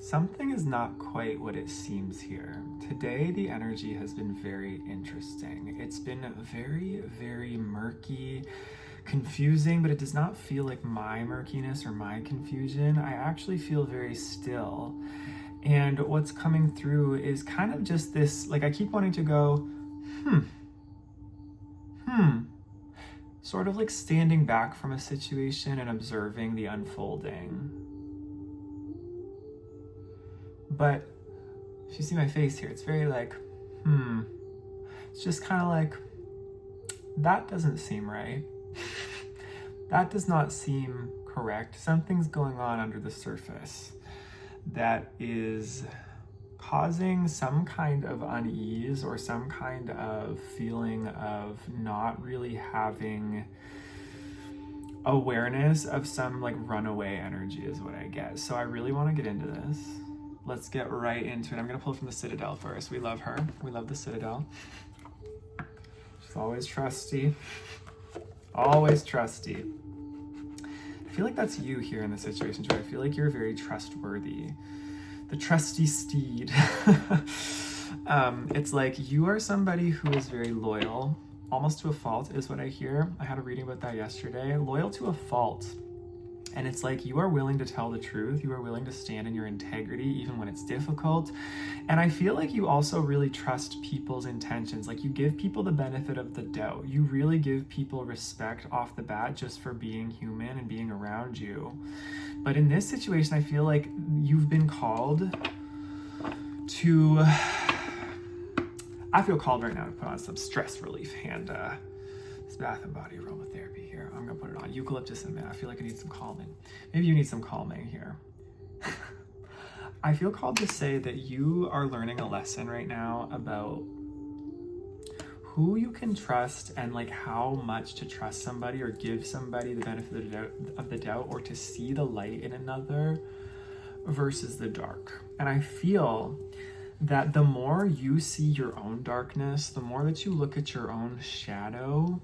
Something is not quite what it seems here. Today, the energy has been very interesting. It's been very, very murky, confusing, but it does not feel like my murkiness or my confusion. I actually feel very still. And what's coming through is kind of just this, like I keep wanting to go, sort of like standing back from a situation and observing the unfolding. But if you see my face here, it's very like, It's just kind of like, that doesn't seem right. That does not seem correct. Something's going on under the surface that is causing some kind of unease or some kind of feeling of not really having awareness of some like runaway energy is what I get. So I really want to get into this. Let's get right into it. I'm going to pull from the Citadel first. We love her. We love the Citadel. She's always trusty. Always trusty. I feel like that's you here in the situation, too. I feel like you're very trustworthy. The trusty steed. It's like you are somebody who is very loyal, almost to a fault is what I hear. I had a reading about that yesterday. Loyal to a fault. And it's like you are willing to tell the truth. You are willing to stand in your integrity even when it's difficult. And I feel like you also really trust people's intentions. Like you give people the benefit of the doubt. You really give people respect off the bat just for being human and being around you. But in this situation, I feel like you've been called to... I feel called right now to put on some stress relief and this Bath and Body aromatherapy here. I'm gonna put it on. Eucalyptus and mint. I feel like I need some calming. Maybe you need some calming here. I feel called to say that you are learning a lesson right now about who you can trust and like how much to trust somebody or give somebody the benefit of the doubt or to see the light in another versus the dark. And I feel that the more you see your own darkness, the more that you look at your own shadow,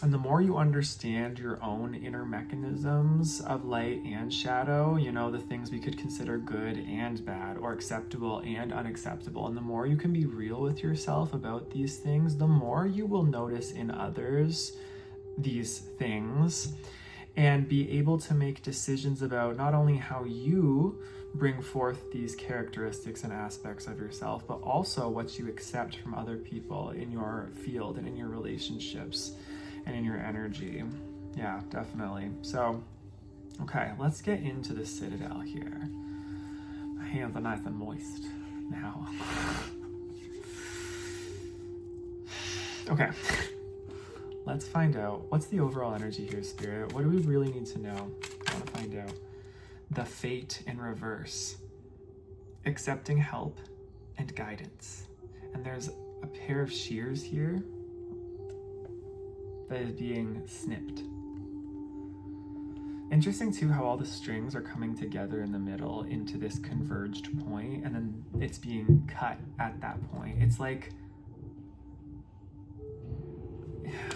and the more you understand your own inner mechanisms of light and shadow, you know, the things we could consider good and bad or acceptable and unacceptable, and the more you can be real with yourself about these things, the more you will notice in others these things and be able to make decisions about not only how you bring forth these characteristics and aspects of yourself, but also what you accept from other people in your field and in your relationships and in your energy. Yeah, definitely. So, okay, let's get into the Citadel here. My hands are nice and moist now. Okay, let's find out what's the overall energy here, Spirit. What do we really need to know? I want to find out. The Fate in reverse, accepting help and guidance. And there's a pair of shears here that is being snipped. Interesting too how all the strings are coming together in the middle into this converged point, and then it's being cut at that point. It's like,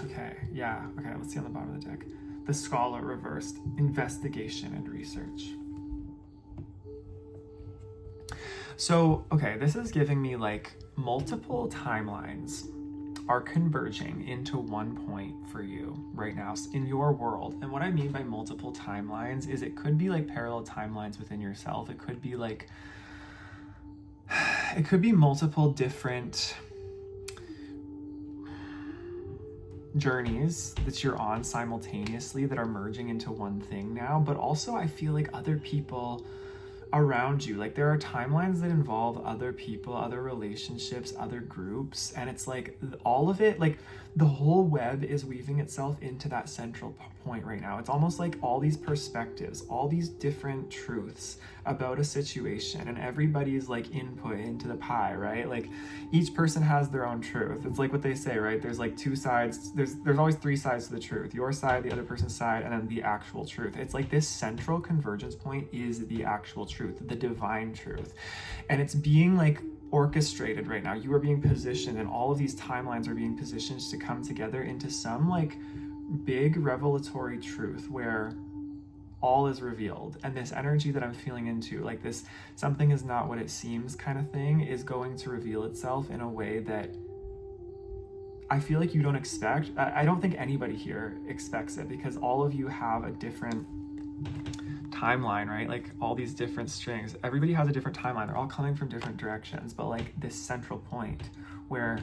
okay, let's see on the bottom of the deck. The Scholar reversed, investigation and research. So, okay, this is giving me like multiple timelines are converging into one point for you right now in your world. And what I mean by multiple timelines is it could be like parallel timelines within yourself. It could be like, it could be multiple different journeys that you're on simultaneously that are merging into one thing now. But also I feel like other people around you, like there are timelines that involve other people, other relationships, other groups, and it's like all of it, like the whole web is weaving itself into that central point right now. It's almost like all these perspectives, all these different truths about a situation, and everybody's like input into the pie, right? Like each person has their own truth. It's like what they say, right? There's like two sides, there's always three sides to the truth: your side, the other person's side, and then the actual truth. It's like this central convergence point is the actual truth, the divine truth, and it's being like orchestrated right now. You are being positioned, and all of these timelines are being positioned to come together into some like big revelatory truth where all is revealed. And this energy that I'm feeling into, like this something is not what it seems kind of thing, is going to reveal itself in a way that I feel like you don't expect. I don't think anybody here expects it, because all of you have a different timeline, right? Like all these different strings, everybody has a different timeline. They're all coming from different directions, but like this central point where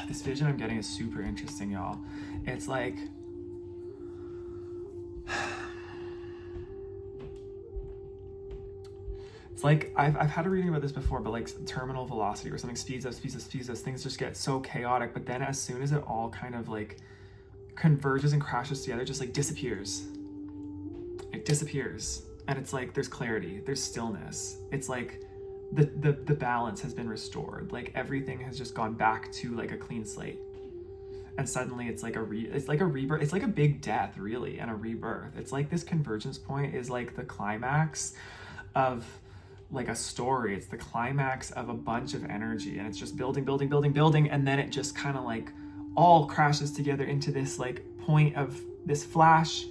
this vision I'm getting is super interesting, y'all. It's like I've had a reading about this before, but like terminal velocity or something speeds up, things just get so chaotic, but then as soon as it all kind of like converges and crashes together, it just like disappears. It disappears. And it's like there's clarity, there's stillness. It's like the balance has been restored. Like everything has just gone back to like a clean slate. And suddenly it's like a rebirth. It's like a big death, really, and a rebirth. It's like this convergence point is like the climax of like a story. It's the climax of a bunch of energy, and it's just building, and then it just kind of like all crashes together into this like point of this flash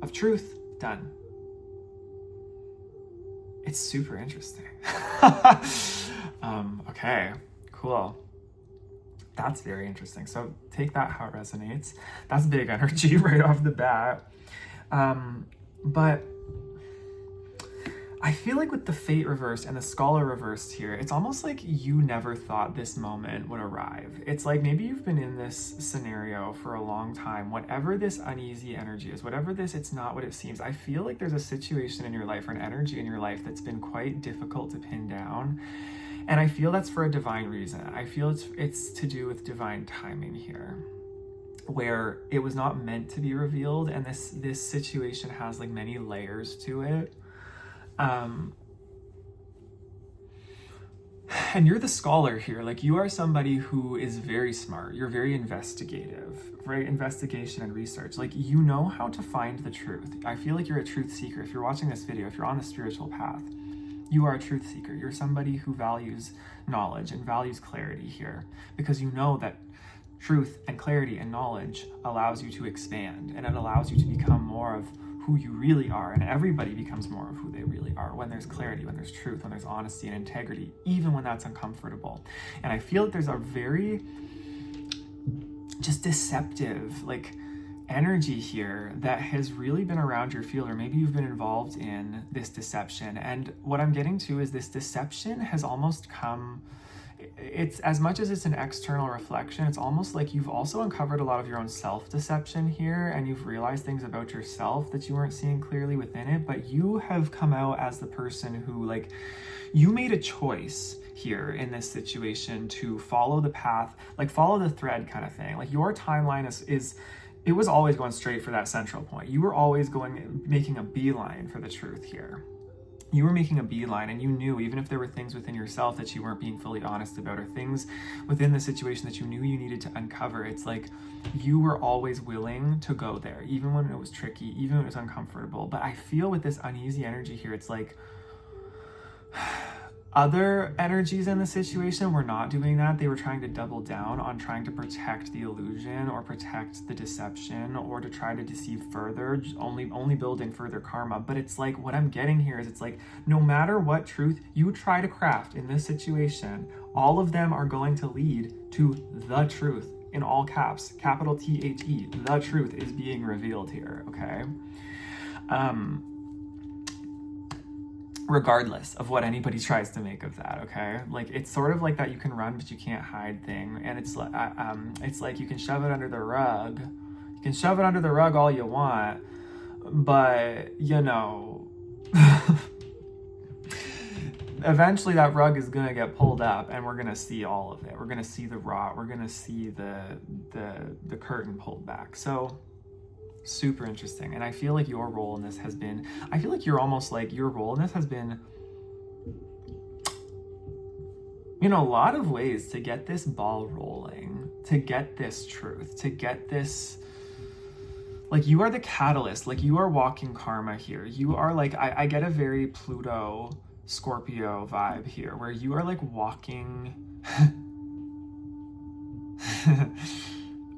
of truth. Done. It's super interesting. Okay, cool. That's very interesting. So take that how it resonates. That's big energy right off the bat. But I feel like with the fate reversed and the scholar reversed here, it's almost like you never thought this moment would arrive. It's like maybe you've been in this scenario for a long time. Whatever this uneasy energy is, whatever this, it's not what it seems. I feel like there's a situation in your life or an energy in your life that's been quite difficult to pin down. And I feel that's for a divine reason. I feel it's to do with divine timing here, where it was not meant to be revealed, and this situation has like many layers to it. And you're the scholar here. Like you are somebody who is very smart. You're very investigative, right? Investigation and research. Like you know how to find the truth. I feel like you're a truth seeker. If you're watching this video, if you're on the spiritual path, you are a truth seeker. You're somebody who values knowledge and values clarity here, because you know that truth and clarity and knowledge allows you to expand, and it allows you to become more of who you really are. And everybody becomes more of who they really are when there's clarity, when there's truth, when there's honesty and integrity, even when that's uncomfortable. And I feel like there's a very just deceptive like energy here that has really been around your field, or maybe you've been involved in this deception. And what I'm getting to is this deception has almost come, it's as much as it's an external reflection, it's almost like you've also uncovered a lot of your own self-deception here, and you've realized things about yourself that you weren't seeing clearly within it. But you have come out as the person who, like, you made a choice here in this situation to follow the path, like follow the thread kind of thing. Like your timeline is it was always going straight for that central point. You were always making a beeline for the truth here. You were making a beeline, and you knew, even if there were things within yourself that you weren't being fully honest about, or things within the situation that you knew you needed to uncover, it's like you were always willing to go there, even when it was tricky, even when it was uncomfortable. But I feel with this uneasy energy here, it's like other energies in the situation were not doing that. They were trying to double down on trying to protect the illusion or protect the deception, or to try to deceive further, only building further karma. But it's like, what I'm getting here is, it's like, no matter what truth you try to craft in this situation, all of them are going to lead to the truth, in all caps, capital THE. The truth is being revealed here, okay? Regardless of what anybody tries to make of that, okay? Like, it's sort of like that you can run but you can't hide thing. And it's like you can shove it under the rug. You can shove it under the rug all you want, but, you know, eventually that rug is gonna get pulled up, and we're gonna see all of it. We're gonna see the rot. We're gonna see the curtain pulled back. So super interesting. And I feel like your role in this has been, I feel like you're almost like, your role in this has been, in a lot of ways, to get this ball rolling, to get this truth, to get this, like, you are the catalyst. Like, you are walking karma here. You are like, I get a very Pluto Scorpio vibe here, where you are like walking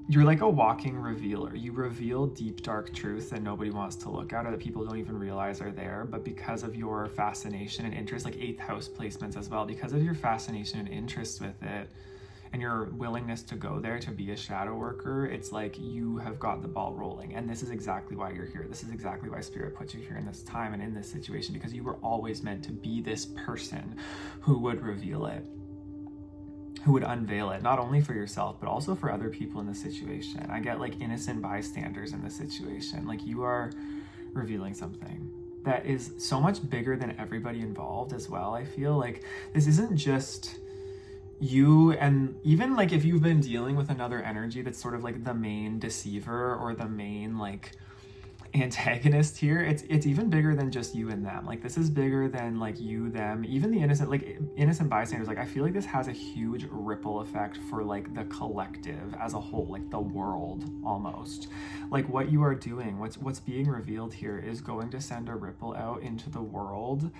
you're like a walking revealer. You reveal deep, dark truths that nobody wants to look at or that people don't even realize are there. But because of your fascination and interest, like 8th house placements as well, because of your fascination and interest with it and your willingness to go there to be a shadow worker, it's like you have got the ball rolling. And this is exactly why you're here. This is exactly why Spirit put you here in this time and in this situation, because you were always meant to be this person who would reveal it, who would unveil it, not only for yourself, but also for other people in the situation. I get like innocent bystanders in the situation. Like you are revealing something that is so much bigger than everybody involved as well. I feel like this isn't just you, and even like if you've been dealing with another energy that's sort of like the main deceiver or the main like antagonist here, it's even bigger than just you and them. Like this is bigger than like you, them, even the innocent bystanders. Like I feel like this has a huge ripple effect for like the collective as a whole, like the world almost. Like what you are doing, what's being revealed here is going to send a ripple out into the world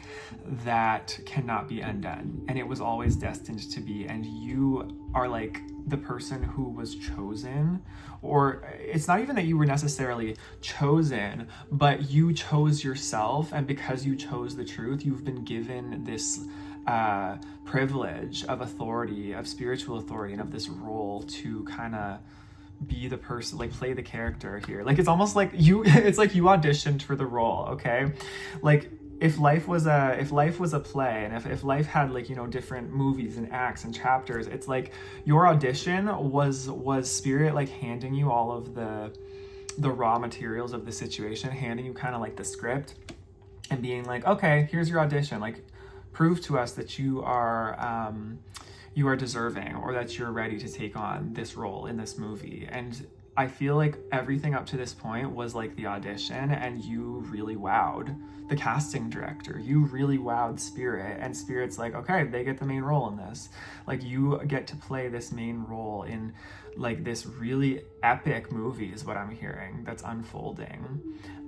that cannot be undone, and it was always destined to be. And you are like the person who was chosen, or it's not even that you were necessarily chosen, but you chose yourself, and because you chose the truth, you've been given this privilege of authority, of spiritual authority, and of this role to kind of be the person, like play the character here. Like it's almost like you it's like you auditioned for the role, okay? Like if life was a play, and if life had like, you know, different movies and acts and chapters, it's like your audition was Spirit like handing you all of the raw materials of the situation, handing you kind of like the script and being like, okay, here's your audition, like prove to us that you are deserving, or that you're ready to take on this role in this movie. And I feel like everything up to this point was like the audition, and you really wowed the casting director. You really wowed Spirit, and Spirit's like, okay, they get the main role in this. Like you get to play this main role in like this really epic movie is what I'm hearing that's unfolding.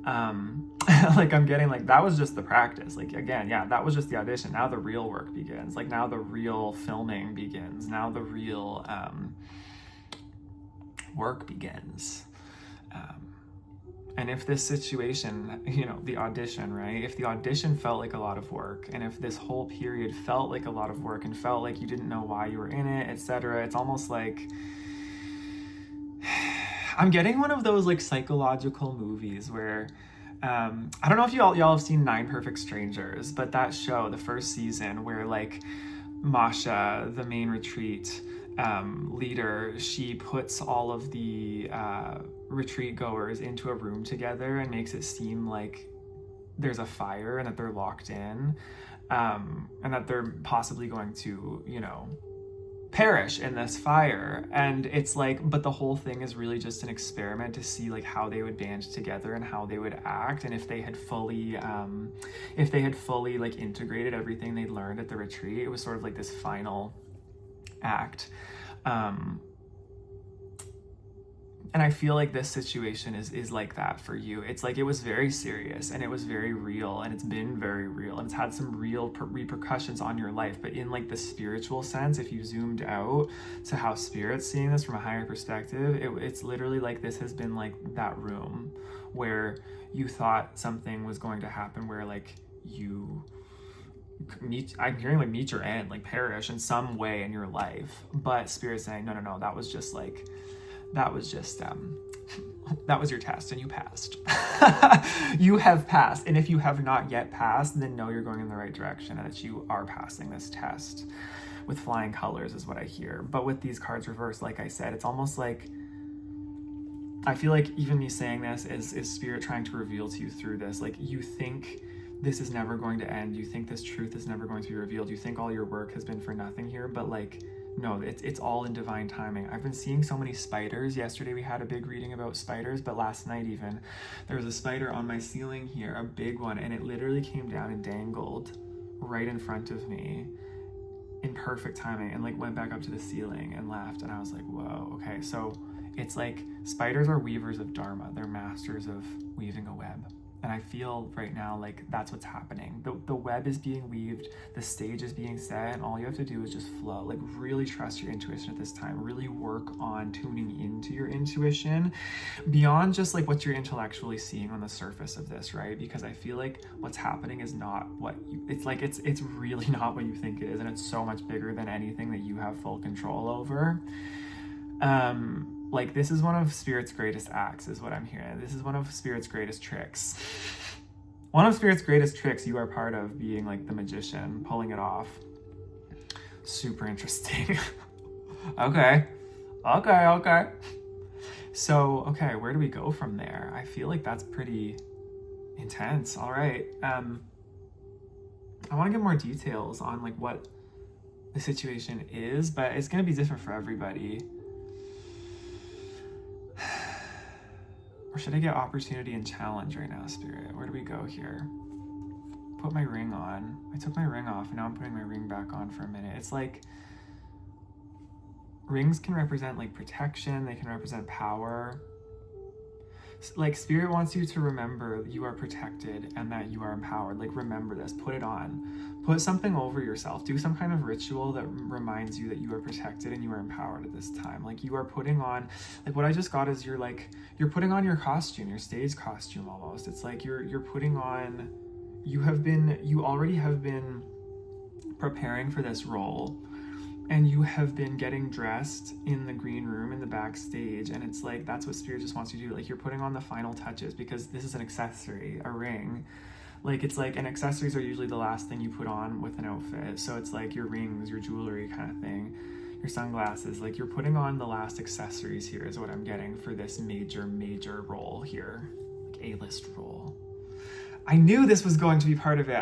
Like I'm getting like, that was just the practice. Like again, yeah, that was just the audition. Now the real work begins. Like now the real filming begins. Now the real work begins. And if this situation, you know, the audition, right? If the audition felt like a lot of work, and if this whole period felt like a lot of work and felt like you didn't know why you were in it, etc., it's almost like I'm getting one of those like psychological movies where I don't know if y'all have seen 9 Perfect Strangers, but that show, the first season, where like Masha, the main retreat leader, she puts all of the retreat goers into a room together and makes it seem like there's a fire and that they're locked in, and that they're possibly going to, you know, perish in this fire. And it's like, but the whole thing is really just an experiment to see like how they would band together and how they would act, and if they had fully like integrated everything they'd learned at the retreat. It was sort of like this final act. And I feel like this situation is like that for you. It's like it was very serious, and it was very real, and it's been very real, and it's had some real repercussions on your life. But in like the spiritual sense, if you zoomed out to how Spirit's seeing this from a higher perspective, it's literally like this has been like that room where you thought something was going to happen, where like you I'm hearing like meet your end, like perish in some way in your life. But Spirit's saying, no, that was just that was your test, and you passed. You have passed. And if you have not yet passed, then know you're going in the right direction, and that you are passing this test with flying colors is what I hear. But with these cards reversed, like I said, it's almost like I feel like even me saying this is Spirit trying to reveal to you through this. Like you think this is never going to end. You think this truth is never going to be revealed. You think all your work has been for nothing here, but like, no, it's all in divine timing. I've been seeing so many spiders. Yesterday we had a big reading about spiders, but last night even, there was a spider on my ceiling here, a big one, and it literally came down and dangled right in front of me in perfect timing, and like went back up to the ceiling and left. And I was like, whoa, okay. So it's like spiders are weavers of Dharma. They're masters of weaving a web. And I feel right now like that's what's happening. The web is being weaved, the stage is being set, and all you have to do is just flow. Like really trust your intuition at this time. Really work on tuning into your intuition beyond just like what you're intellectually seeing on the surface of this, right? Because I feel like what's happening is not what you, it's really not what you think it is, and it's so much bigger than anything that you have full control over. Like this is one of Spirit's greatest acts is what I'm hearing. This is one of Spirit's greatest tricks. One of Spirit's greatest tricks you are part of, being like the magician, pulling it off. Super interesting. Okay. So, okay, where do we go from there? I feel like that's pretty intense. All right. I want to get more details on like what the situation is, but it's going to be different for everybody. Or should I get opportunity and challenge right now, Spirit? Where do we go here? Put my ring on. I took my ring off and now I'm putting my ring back on for a minute. It's like rings can represent like protection. They can represent power. Like Spirit wants you to remember that you are protected and that you are empowered. Like remember this, put it on. Put something over yourself. Do some kind of ritual that reminds you that you are protected and you are empowered at this time. Like you are putting on, like what I just got is you're putting on your costume, your stage costume almost. It's like you're putting on, you already have been preparing for this role. And you have been getting dressed in the green room in the backstage, and it's like that's what Spirit just wants you to do. Like you're putting on the final touches because this is an accessory, a ring. Like it's like, and accessories are usually the last thing you put on with an outfit. So it's like your rings, your jewelry kind of thing, your sunglasses. Like you're putting on the last accessories here is what I'm getting for this major role here, like A-list role. I knew this was going to be part of it.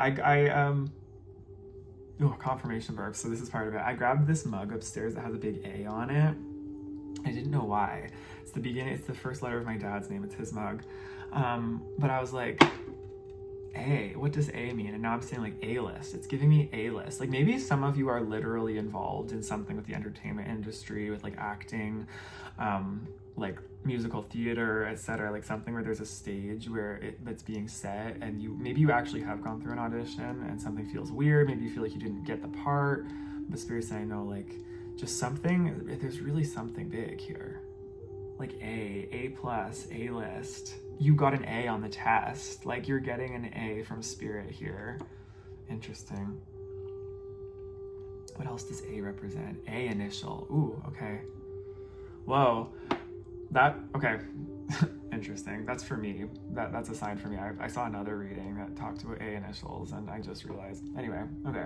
Confirmation burp. So this is part of it. I grabbed this mug upstairs that has a big A on it. I didn't know why. It's the beginning. It's the first letter of my dad's name. It's his mug. But I was like, A, what does A mean? And now I'm saying like A-list. It's giving me A-list. Like maybe some of you are literally involved in something with the entertainment industry, with like acting, like musical theater, etc. Like something where there's a stage where that's being set, and maybe you actually have gone through an audition and something feels weird. Maybe you feel like you didn't get the part, but Spirit's saying no, like just something. There's really something big here, like A+, A-list. You got an A on the test. Like you're getting an A from Spirit here. Interesting. What else does A represent? A initial. Ooh, okay. Whoa. Okay. Interesting. That's for me. That's a sign for me. I saw another reading that talked about A initials and I just realized. Anyway, okay.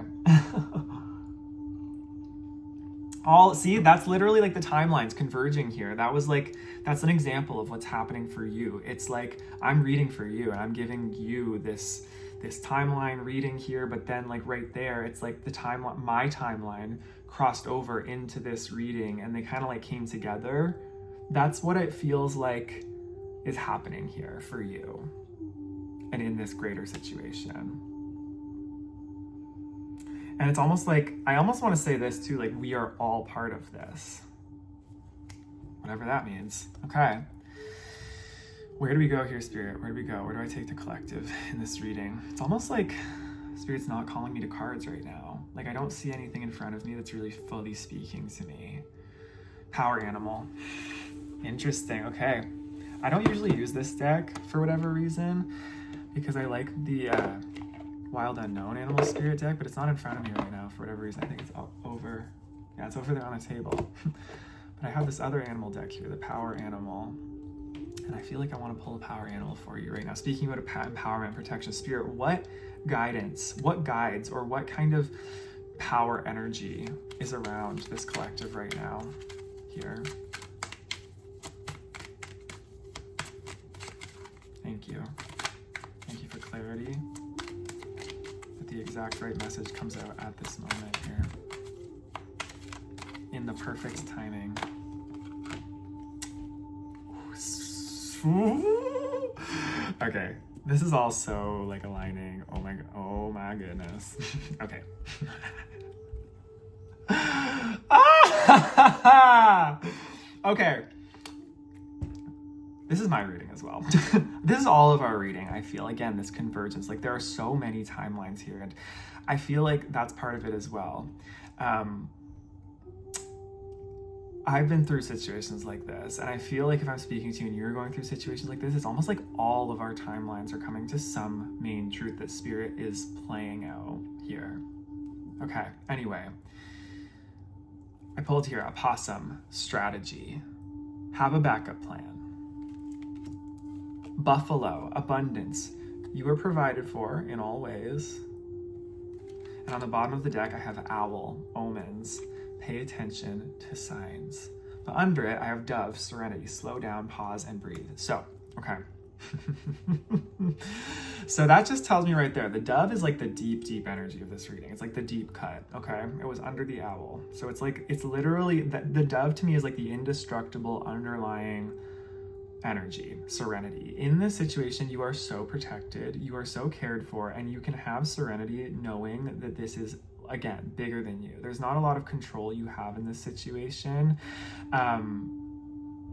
See, that's literally like the timelines converging here. That's an example of what's happening for you. It's like I'm reading for you and I'm giving you this timeline reading here, but then like right there, it's like my timeline crossed over into this reading and they kind of like came together. That's what it feels like is happening here for you and in this greater situation. And it's almost like, I almost want to say this too, like we are all part of this. Whatever that means. Okay. Where do we go here, Spirit? Where do we go? Where do I take the collective in this reading? It's almost like Spirit's not calling me to cards right now. Like I don't see anything in front of me that's really fully speaking to me. Power animal. Interesting. Okay. I don't usually use this deck for whatever reason because I like the Wild Unknown Animal Spirit deck, but it's not in front of me right now for whatever reason. I think it's over. Yeah, it's over there on the table. But I have this other animal deck here, the Power Animal. And I feel like I want to pull a Power Animal for you right now. Speaking about empowerment, protection, Spirit, what guidance, what guides, or what kind of power energy is around this collective right now here? Thank you. Thank you for clarity. That the exact right message comes out at this moment here. In the perfect timing. Okay, this is all so like aligning. Oh my goodness. Okay. Okay. this is my reading as well. This is all of our reading, I feel. Again, this convergence. Like, there are so many timelines here, and I feel like that's part of it as well. I've been through situations like this, and I feel like if I'm speaking to you and you're going through situations like this, it's almost like all of our timelines are coming to some main truth that Spirit is playing out here. Okay, anyway. I pulled here opossum, strategy. Have a backup plan. Buffalo, abundance. You are provided for in all ways. And on the bottom of the deck, I have owl, omens. Pay attention to signs. But under it, I have dove, serenity, slow down, pause, and breathe. So, okay. So that just tells me right there, the dove is like the deep, deep energy of this reading. It's like the deep cut, okay? It was under the owl. So it's like, it's literally, the dove to me is like the indestructible underlying energy, serenity. In this situation, you are so protected, you are so cared for, and you can have serenity knowing that this is, again, bigger than you. There's not a lot of control you have in this situation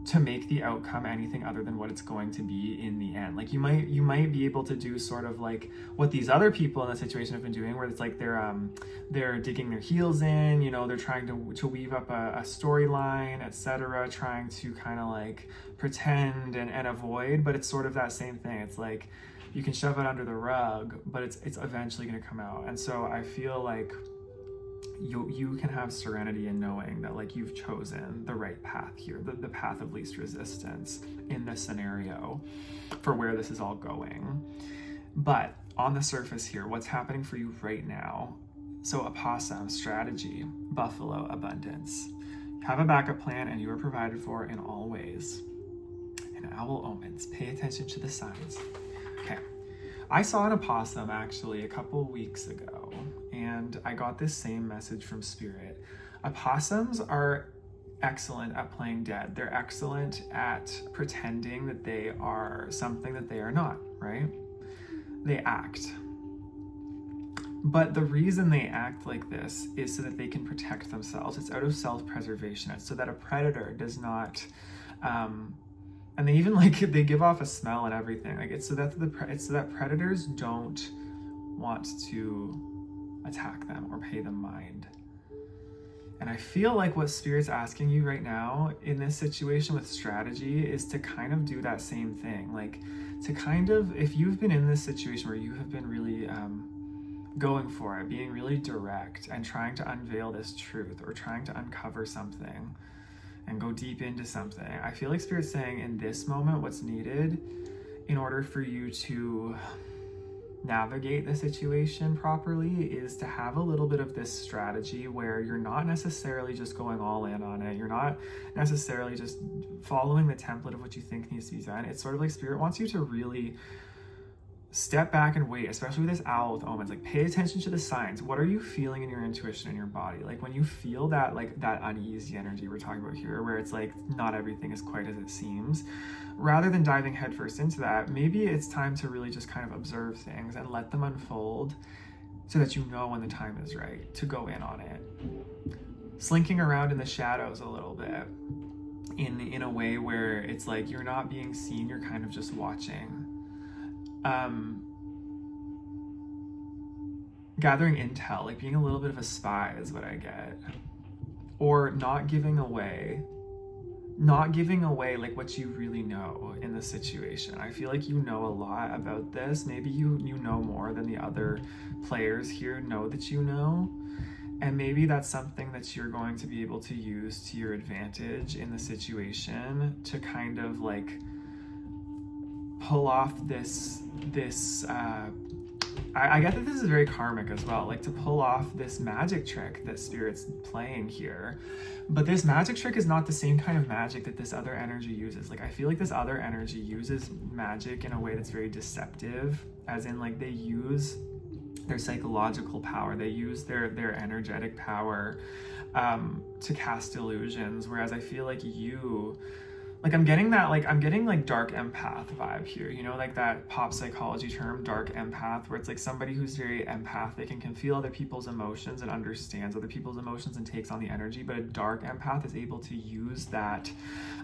to make the outcome anything other than what it's going to be in the end. Like, you might be able to do sort of like what these other people in the situation have been doing, where it's like they're digging their heels in, you know, they're trying to weave up a storyline, etc., trying to kind of like pretend and avoid, but it's sort of that same thing. It's like you can shove it under the rug, but it's eventually going to come out. And so I feel like you can have serenity in knowing that like you've chosen the right path here, the path of least resistance in this scenario for where this is all going. But on the surface here, what's happening for you right now? So opossum, strategy, buffalo, abundance. Have a backup plan and you are provided for in all ways. And owl, omens, pay attention to the signs. Okay, I saw an opossum actually a couple weeks ago, and I got this same message from Spirit. Opossums are excellent at playing dead. They're excellent at pretending that they are something that they are not, right? They act. But the reason they act like this is so that they can protect themselves. It's out of self-preservation. It's so that a predator does not, and they even they give off a smell and everything. Like it's so that predators don't want to attack them or pay them mind. And I feel like what Spirit's asking you right now in this situation with strategy is to kind of do that same thing. Like to kind of, if you've been in this situation where you have been really going for it, being really direct and trying to unveil this truth or trying to uncover something and go deep into something, I feel like Spirit's saying in this moment what's needed in order for you to navigate the situation properly is to have a little bit of this strategy where you're not necessarily just going all in on it. You're not necessarily just following the template of what you think needs to be done. It's sort of like Spirit wants you to really step back and wait, especially with this owl with omens. Like, pay attention to the signs. What are you feeling in your intuition in your body? Like when you feel that, like that uneasy energy we're talking about here, where it's like not everything is quite as it seems, rather than diving headfirst into that, maybe it's time to really just kind of observe things and let them unfold so that you know when the time is right to go in on it. Slinking around in the shadows a little bit in a way where it's like you're not being seen, you're kind of just watching. Gathering intel, like being a little bit of a spy is what I get. Or not giving away like what you really know in the situation. I feel like you know a lot about this. Maybe you know more than the other players here know that you know. And maybe that's something that you're going to be able to use to your advantage in the situation to kind of like pull off this I get that this is very karmic as well, like to pull off this magic trick that Spirit's playing here. But this magic trick is not the same kind of magic that this other energy uses. Like I feel like this other energy uses magic in a way that's very deceptive, as in like they use their psychological power, they use their energetic power to cast illusions, whereas I feel like you like I'm getting like dark empath vibe here, you know, like that pop psychology term, dark empath, where it's like somebody who's very empathic and can feel other people's emotions and understands other people's emotions and takes on the energy. But a dark empath is able to use that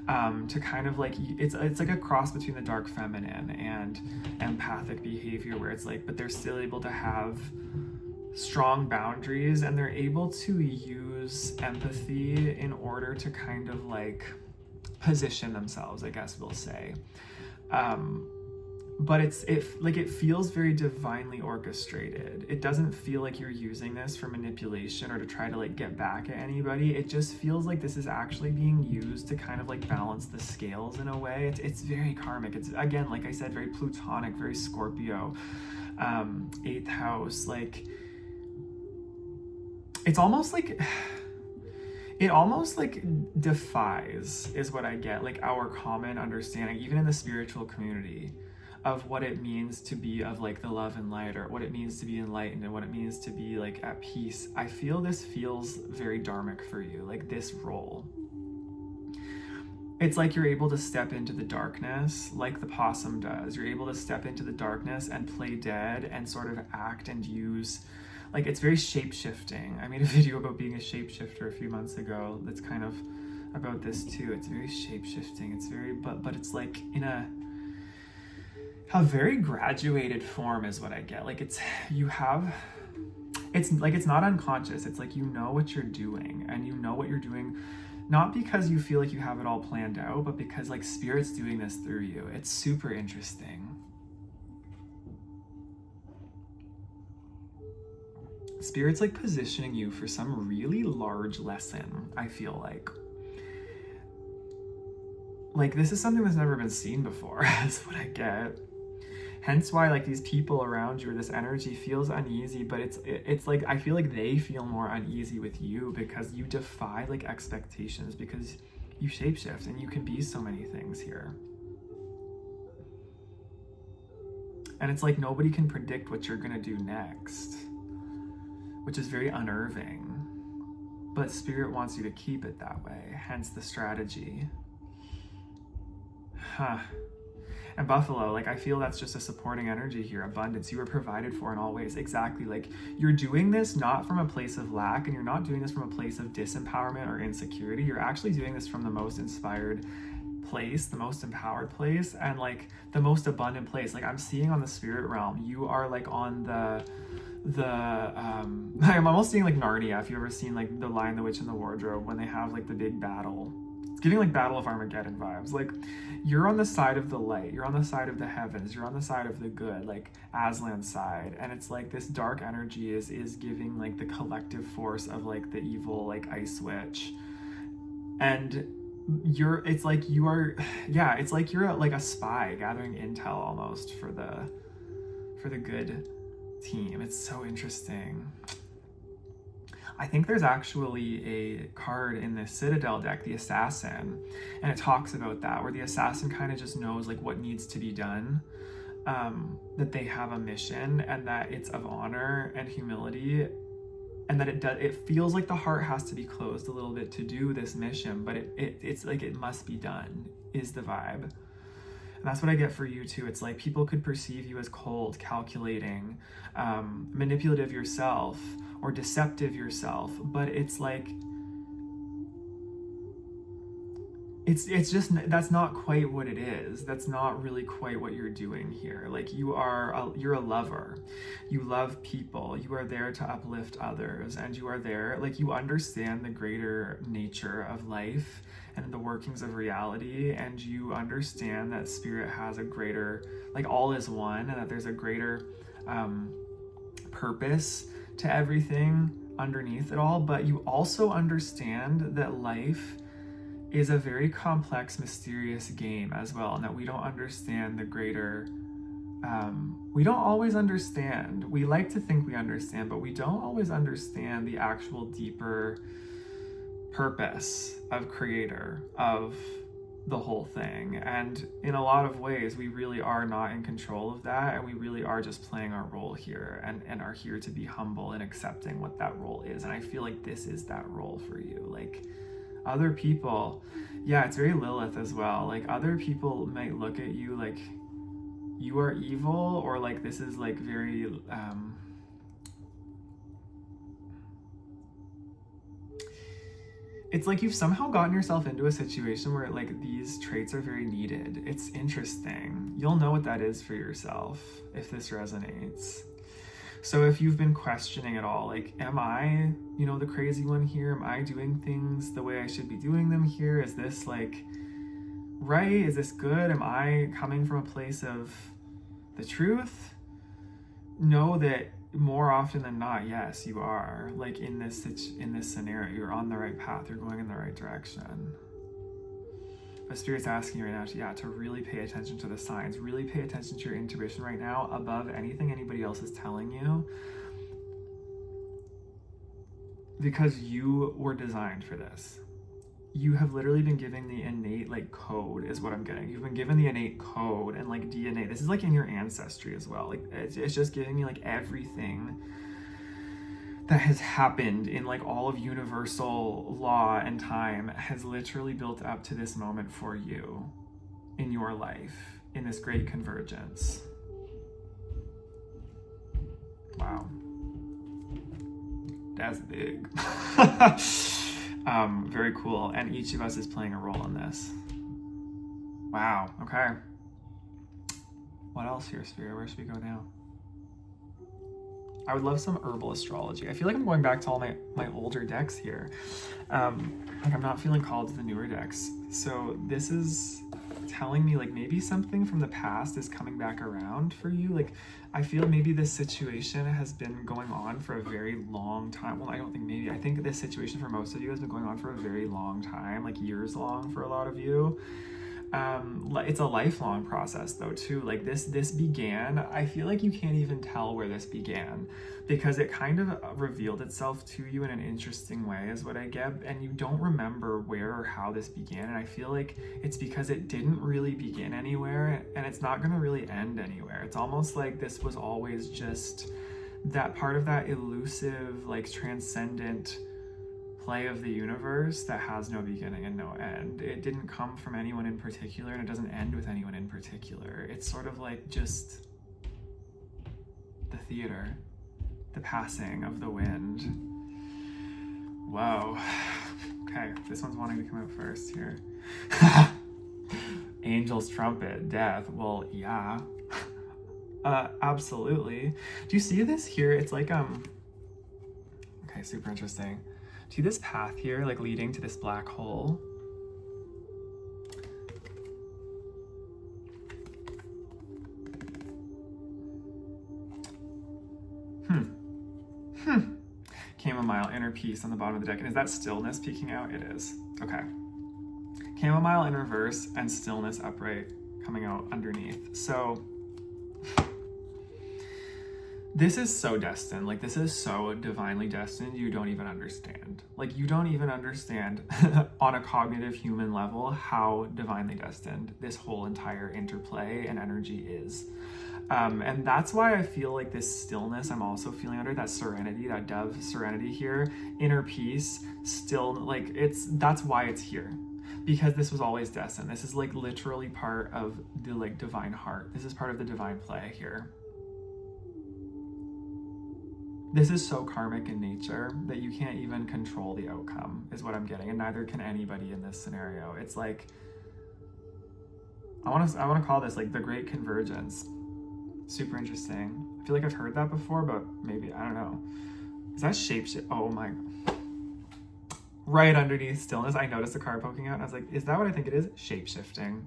to kind of like, it's like a cross between the dark feminine and empathic behavior, where it's like, but they're still able to have strong boundaries, and they're able to use empathy in order to kind of like position themselves, I guess we'll say. But it feels very divinely orchestrated. It doesn't feel like you're using this for manipulation or to try to like get back at anybody. It just feels like this is actually being used to kind of like balance the scales in a way. It's very karmic. It's, again, like I said, very Plutonic, very Scorpio, 8th house. Like, it's almost like, it almost like defies, is what I get, like our common understanding, even in the spiritual community, of what it means to be of like the love and light, or what it means to be enlightened, and what it means to be like at peace. I feel this feels very dharmic for you, like this role. It's like you're able to step into the darkness like the possum does. You're able to step into the darkness and play dead and sort of act and use, like, it's very shape-shifting. I made a video about being a shapeshifter a few months ago that's kind of about this too. It's very shape-shifting. It's very, but it's like in a very graduated form is what I get. Like, it's like, it's not unconscious. It's like, you know what you're doing, and you know what you're doing, not because you feel like you have it all planned out, but because like Spirit's doing this through you. It's super interesting. Spirit's like positioning you for some really large lesson, I feel like. Like, this is something that's never been seen before, is what I get. Hence why like these people around you, or this energy feels uneasy, but it's like, I feel like they feel more uneasy with you because you defy like expectations, because you shapeshift and you can be so many things here. And it's like nobody can predict what you're gonna do next, which is very unnerving. But Spirit wants you to keep it that way, hence the strategy. And Buffalo, like, I feel that's just a supporting energy here. Abundance, you are provided for in all ways. Exactly. Like, you're doing this not from a place of lack, and you're not doing this from a place of disempowerment or insecurity. You're actually doing this from the most inspired place, the most empowered place, and like the most abundant place. Like, I'm seeing on the spirit realm, you are like on the I'm almost seeing like Narnia, if you've ever seen like The Lion, the Witch, and the Wardrobe, when they have like the big battle. It's giving like Battle of Armageddon vibes. Like, you're on the side of the light, you're on the side of the heavens, you're on the side of the good, like Aslan's side. And it's like this dark energy is giving like the collective force of like the evil like Ice Witch. And it's like you're like a spy gathering intel almost for the good team. It's so interesting. I think there's actually a card in the Citadel deck, the Assassin, and it talks about that, where the Assassin kind of just knows like what needs to be done, that they have a mission, and that it's of honor and humility, and that it feels like the heart has to be closed a little bit to do this mission, but it's like it must be done, is the vibe. And that's what I get for you too. It's like people could perceive you as cold, calculating, manipulative yourself, or deceptive yourself, but it's like, it's just, that's not quite what it is. That's not really quite what you're doing here. Like, you're a lover. You love people. You are there to uplift others, and you are there, like, you understand the greater nature of life and the workings of reality, and you understand that Spirit has a greater, like, all is one, and that there's a greater purpose to everything underneath it all. But you also understand that life is a very complex, mysterious game as well, and that we don't understand the greater, we don't always understand. We like to think we understand, but we don't always understand the actual deeper purpose of Creator, of the whole thing. And in a lot of ways, we really are not in control of that, and we really are just playing our role here, and are here to be humble and accepting what that role is. And I feel like this is that role for you. Like, Other people, yeah, it's very Lilith as well. Like other people might look at you like you are evil, or like this is like very it's like you've somehow gotten yourself into a situation where like these traits are very needed. It's interesting. You'll know what that is for yourself if this resonates. So if you've been questioning at all, like, am I, you know, the crazy one here? Am I doing things the way I should be doing them here? Is this like right? Is this good? Am I coming from a place of the truth? Know that more often than not, yes, you are. Like in this scenario, you're on the right path. You're going in the right direction. But Spirit's asking you right now to really pay attention to the signs. Really pay attention to your intuition right now above anything anybody else is telling you. Because you were designed for this. You have literally been given the innate like code is what I'm getting. You've been given the innate code and like DNA. This is like in your ancestry as well. Like it's just giving you like everything that has happened in like all of universal law and time has literally built up to this moment for you in your life, in this great convergence. Wow. That's big. Very cool. And each of us is playing a role in this. Wow. Okay. What else here, Spirit? Where should we go now? I would love some herbal astrology. I feel like I'm going back to all my older decks here. Like I'm not feeling called to the newer decks. So this is telling me like maybe something from the past is coming back around for you. Like I feel maybe this situation has been going on for a very long time. Well, I don't think maybe. I think this situation for most of you has been going on for a very long time, like years long for a lot of you. It's a lifelong process though too. Like this began, I feel like you can't even tell where this began because it kind of revealed itself to you in an interesting way is what I get, and you don't remember where or how this began. And I feel like it's because it didn't really begin anywhere and it's not going to really end anywhere. It's almost like this was always just that part of that elusive, like transcendent play of the universe that has no beginning and no end. It didn't come from anyone in particular and it doesn't end with anyone in particular. It's sort of like just the theater, the passing of the wind. Whoa. Okay, this one's wanting to come out first here. Angel's trumpet, death. Well, yeah. Absolutely. Do you see this here? It's like, okay, super interesting. See this path here, like leading to this black hole? Chamomile, inner peace on the bottom of the deck. And is that stillness peeking out? It is. Okay. Chamomile in reverse and stillness upright coming out underneath. So this is so destined. Like this is so divinely destined. You don't even understand. Like you don't even understand on a cognitive human level how divinely destined this whole entire interplay and energy is. And that's why I feel like this stillness I'm also feeling under, that serenity, that dove serenity here, inner peace, still, like that's why it's here. Because this was always destined. This is like literally part of the like divine heart. This is part of the divine play here. This is so karmic in nature that you can't even control the outcome, is what I'm getting, and neither can anybody in this scenario. It's like, I want to call this like the great convergence. Super interesting. I feel like I've heard that before, but maybe, I don't know. Is that shapeshift? Oh my. Right underneath stillness, I noticed a card poking out, and I was like, is that what I think it is? Shapeshifting.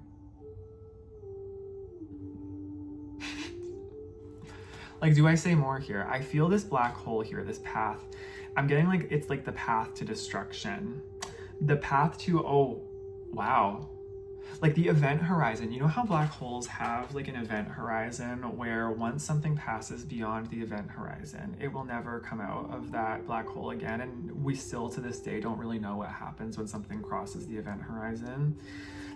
Like, do I say more here? I feel this black hole here, this path. I'm getting like, it's like the path to destruction. The path to, oh, wow. Like the event horizon. You know how black holes have like an event horizon where once something passes beyond the event horizon, it will never come out of that black hole again. And we still to this day don't really know what happens when something crosses the event horizon.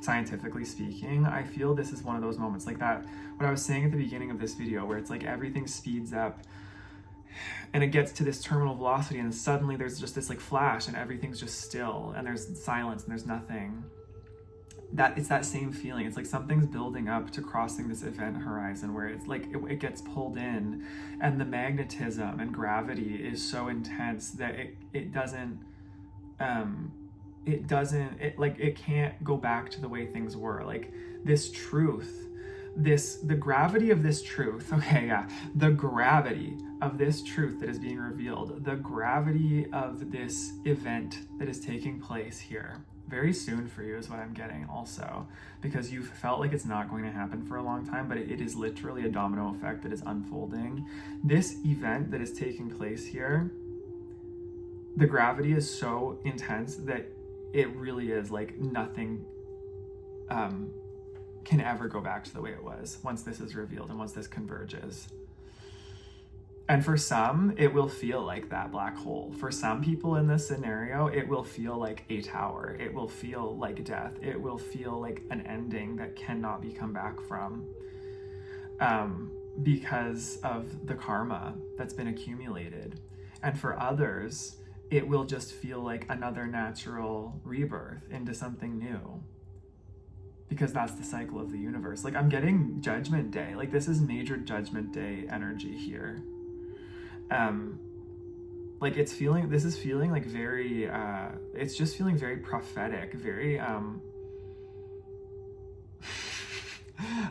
Scientifically speaking, I feel this is one of those moments like that, what I was saying at the beginning of this video, where it's like everything speeds up And it gets to this terminal velocity, and suddenly there's just this like flash, and everything's just still, and there's silence, and there's nothing. That it's that same feeling. It's like something's building up to crossing this event horizon, where it's like it gets pulled in, and the magnetism and gravity is so intense that it can't go back to the way things were. Like this truth, the gravity of this truth, the gravity of this truth that is being revealed, the gravity of this event that is taking place here very soon for you is what I'm getting also, because you've felt like it's not going to happen for a long time, but it is literally a domino effect that is unfolding. This event that is taking place here, the gravity is so intense that it really is like nothing can ever go back to the way it was once this is revealed and once this converges. And for some, it will feel like that black hole. For some people in this scenario, it will feel like a tower. It will feel like death. It will feel like an ending that cannot be come back from, because of the karma that's been accumulated. And for others, it will just feel like another natural rebirth into something new, because that's the cycle of the universe. Like I'm getting Judgment Day. Like this is major Judgment Day energy here. Like this is feeling like very, it's just feeling very prophetic, very, I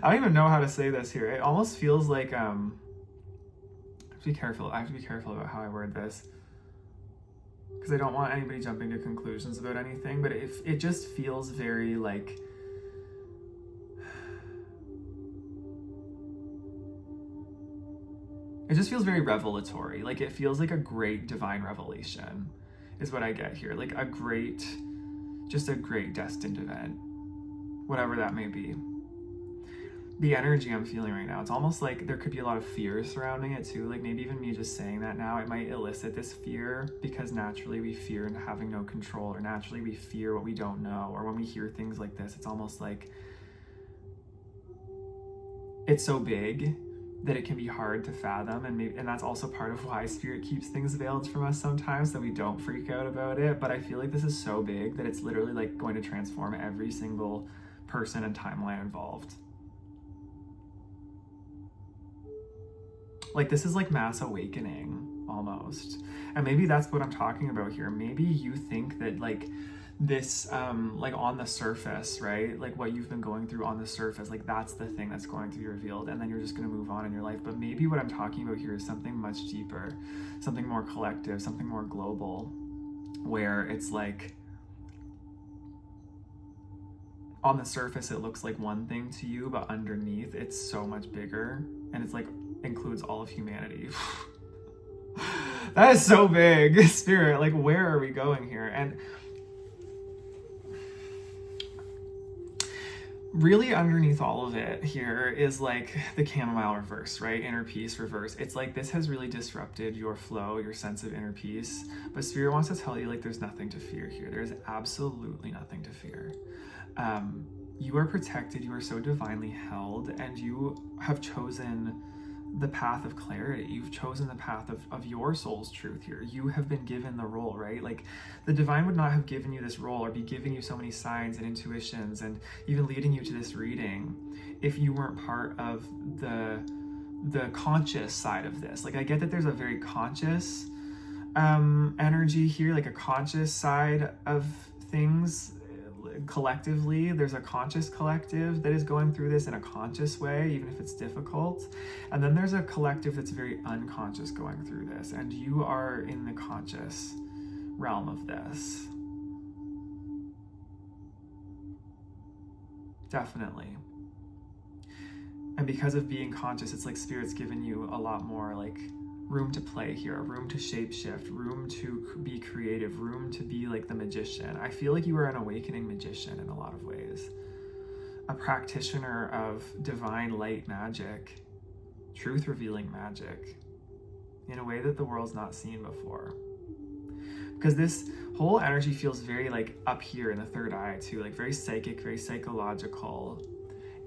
don't even know how to say this here. It almost feels like, I have to be careful about how I word this, because I don't want anybody jumping to conclusions about anything, but it just feels very like, it just feels very revelatory. Like it feels like a great divine revelation is what I get here. Like just a great destined event, whatever that may be. The energy I'm feeling right now, it's almost like there could be a lot of fear surrounding it too. Like maybe even me just saying that now, it might elicit this fear, because naturally we fear having no control, or naturally we fear what we don't know. Or when we hear things like this, it's almost like it's so big that it can be hard to fathom, and that's also part of why spirit keeps things veiled from us sometimes, so we don't freak out about it. But I feel like this is so big that it's literally like going to transform every single person and timeline involved. Like this is like mass awakening almost. And maybe that's what I'm talking about here. Maybe you think that like this, like on the surface, right? Like what you've been going through on the surface, like that's the thing that's going to be revealed, and then you're just going to move on in your life. But maybe what I'm talking about here is something much deeper, something more collective, something more global, where it's like on the surface it looks like one thing to you, but underneath it's so much bigger, and it's like includes all of humanity. That is so big. Spirit, like where are we going here? And really underneath all of it here is like the chamomile reverse, right? Inner peace reverse. It's like this has really disrupted your flow, your sense of inner peace. But Spirit wants to tell you like there's nothing to fear here. There's absolutely nothing to fear. You are protected. You are so divinely held, and you have chosen the path of clarity. You've chosen the path of your soul's truth here. You have been given the role, right? Like the divine would not have given you this role or be giving you so many signs and intuitions and even leading you to this reading if you weren't part of the conscious side of this. Like I get that there's a very conscious energy here, like a conscious side of things. Collectively, there's a conscious collective that is going through this in a conscious way, even if it's difficult. And then there's a collective that's very unconscious going through this, and you are in the conscious realm of this. Definitely. And because of being conscious, it's like Spirit's given you a lot more like room to play here, room to shapeshift, room to be creative, room to be like the magician. I feel like you are an awakening magician in a lot of ways, a practitioner of divine light magic, truth revealing magic in a way that the world's not seen before. Because this whole energy feels very like up here in the third eye too, like very psychic, very psychological.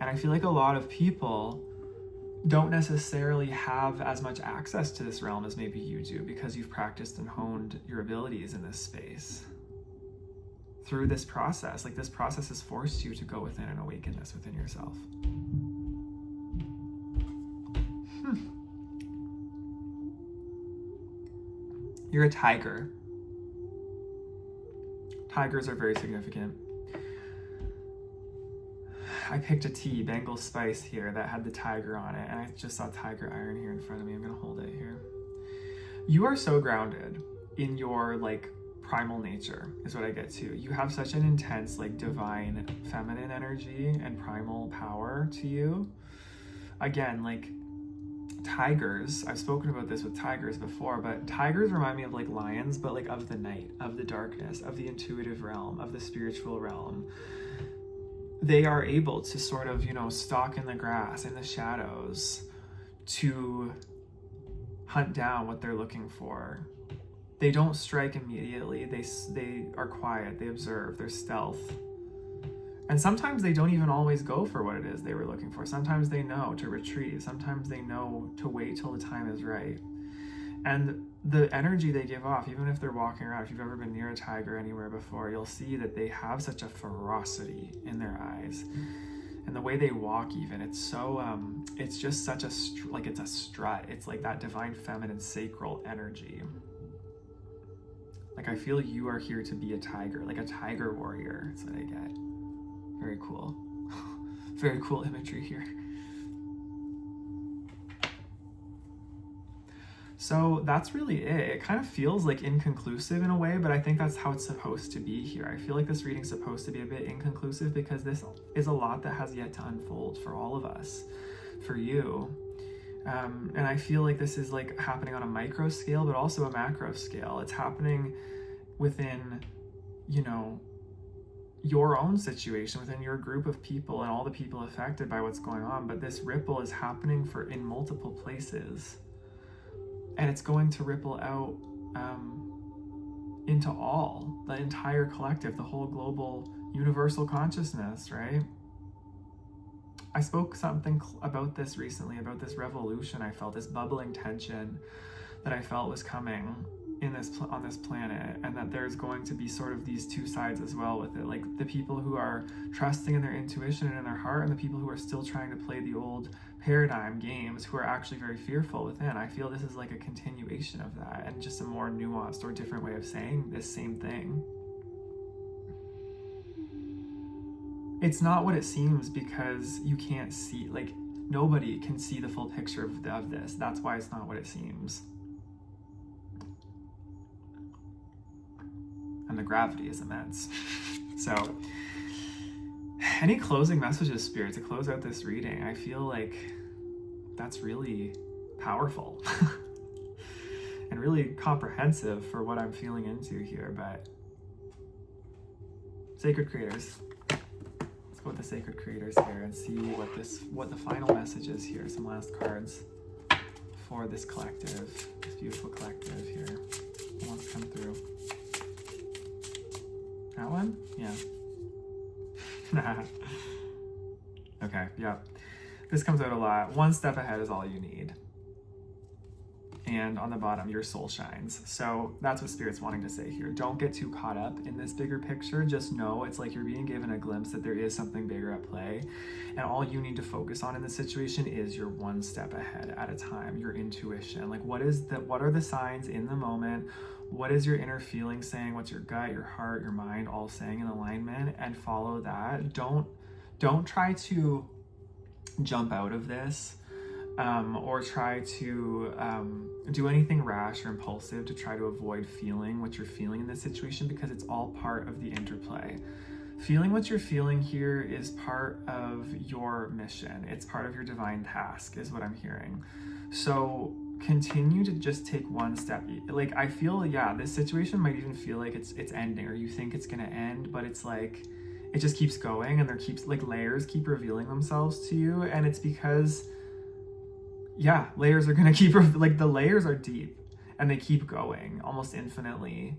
And I feel like a lot of people, don't necessarily have as much access to this realm as maybe you do, because you've practiced and honed your abilities in this space through this process. Like, this process has forced you to go within and awaken this within yourself. You're a tiger. Tigers are very significant. I picked a tea, Bengal Spice here, that had the tiger on it, and I just saw tiger iron here in front of me. I'm gonna hold it here. You are so grounded in your like primal nature is what I get to. You have such an intense like divine feminine energy and primal power to you. Again, like tigers, I've spoken about this with tigers before, but tigers remind me of like lions, but like of the night, of the darkness, of the intuitive realm, of the spiritual realm. They are able to sort of, you know, stalk in the grass, in the shadows, to hunt down what they're looking for. They don't strike immediately. They are quiet. They observe. They're stealth. And sometimes they don't even always go for what it is they were looking for. Sometimes they know to retrieve. Sometimes they know to wait till the time is right. And the energy they give off, even if they're walking around, if you've ever been near a tiger anywhere before, you'll see that they have such a ferocity in their eyes. And the way they walk even, it's so, it's just such a, like it's a strut. It's like that divine feminine sacral energy. Like I feel you are here to be a tiger, like a tiger warrior. That's what I get. Very cool. Very cool imagery here. So that's really it. It kind of feels like inconclusive in a way, but I think that's how it's supposed to be here. I feel like this reading's supposed to be a bit inconclusive because this is a lot that has yet to unfold for all of us, for you. And I feel like this is like happening on a micro scale, but also a macro scale. It's happening within, you know, your own situation, within your group of people and all the people affected by what's going on. But this ripple is happening in multiple places. And it's going to ripple out into all, the entire collective, the whole global universal consciousness, right? I spoke something about this recently, about this revolution I felt, this bubbling tension that I felt was coming on this planet, and that there's going to be sort of these two sides as well with it, like the people who are trusting in their intuition and in their heart, and the people who are still trying to play the old paradigm games, who are actually very fearful within. I feel this is like a continuation of that, and just a more nuanced or different way of saying this same thing. It's not what it seems because you can't see, like nobody can see the full picture of this. That's why it's not what it seems. And the gravity is immense. So, any closing messages, Spirit, to close out this reading? I feel like that's really powerful and really comprehensive for what I'm feeling into here. But Sacred Creators, let's go with the Sacred Creators here and see what the final message is here. Some last cards for this collective, this beautiful collective here. What wants to come through? That one? Yeah. Okay, yeah. This comes out a lot. One step ahead is all you need. And on the bottom, your soul shines. So that's what Spirit's wanting to say here. Don't get too caught up in this bigger picture. Just know it's like you're being given a glimpse that there is something bigger at play. And all you need to focus on in this situation is your one step ahead at a time, your intuition. Like what are the signs in the moment? What is your inner feeling saying? What's your gut, your heart, your mind all saying in alignment? And follow that. Don't try to jump out of this or try to do anything rash or impulsive to try to avoid feeling what you're feeling in this situation, because it's all part of the interplay. Feeling what you're feeling here is part of your mission. It's part of your divine task, is what I'm hearing. So continue to just take one step. Like I feel, yeah, this situation might even feel like it's ending, or you think it's gonna end, but it's like it just keeps going, and there keeps like layers keep revealing themselves to you, and it's because layers are gonna keep like the layers are deep and they keep going almost infinitely.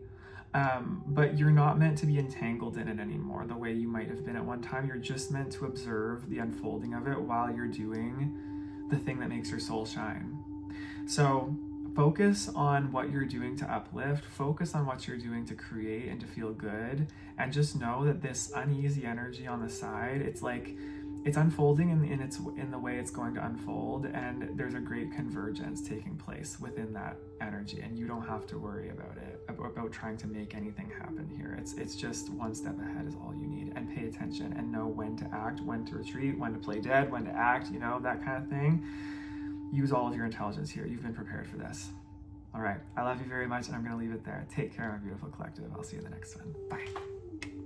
But you're not meant to be entangled in it anymore the way you might have been at one time. You're just meant to observe the unfolding of it while you're doing the thing that makes your soul shine. So focus on what you're doing to uplift, focus on what you're doing to create and to feel good, and just know that this uneasy energy on the side, it's like it's unfolding in the way it's going to unfold, and there's a great convergence taking place within that energy, and you don't have to worry about it, about trying to make anything happen here. It's just one step ahead is all you need, and pay attention and know when to act, when to retreat, when to play dead, when to act, you know, that kind of thing. Use all of your intelligence here. You've been prepared for this. All right, I love you very much, and I'm going to leave it there. Take care, my beautiful collective. I'll see you in the next one. Bye.